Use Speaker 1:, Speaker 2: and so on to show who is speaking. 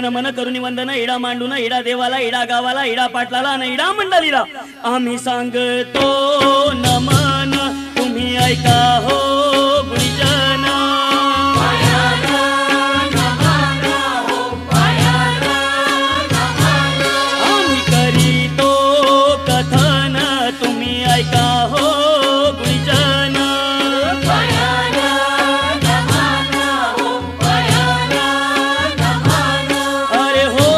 Speaker 1: नमन करुणी वंदन इडा मांडून इडा देवाला इडा गावाला इडा पाटलाला आणि इडा मंडळीला आम्ही सांगतो नमन तुम्ही ऐका हो गुरुजन आम्ही करीतो कथन तुम्ही ऐका हो गुरुजन अरे हो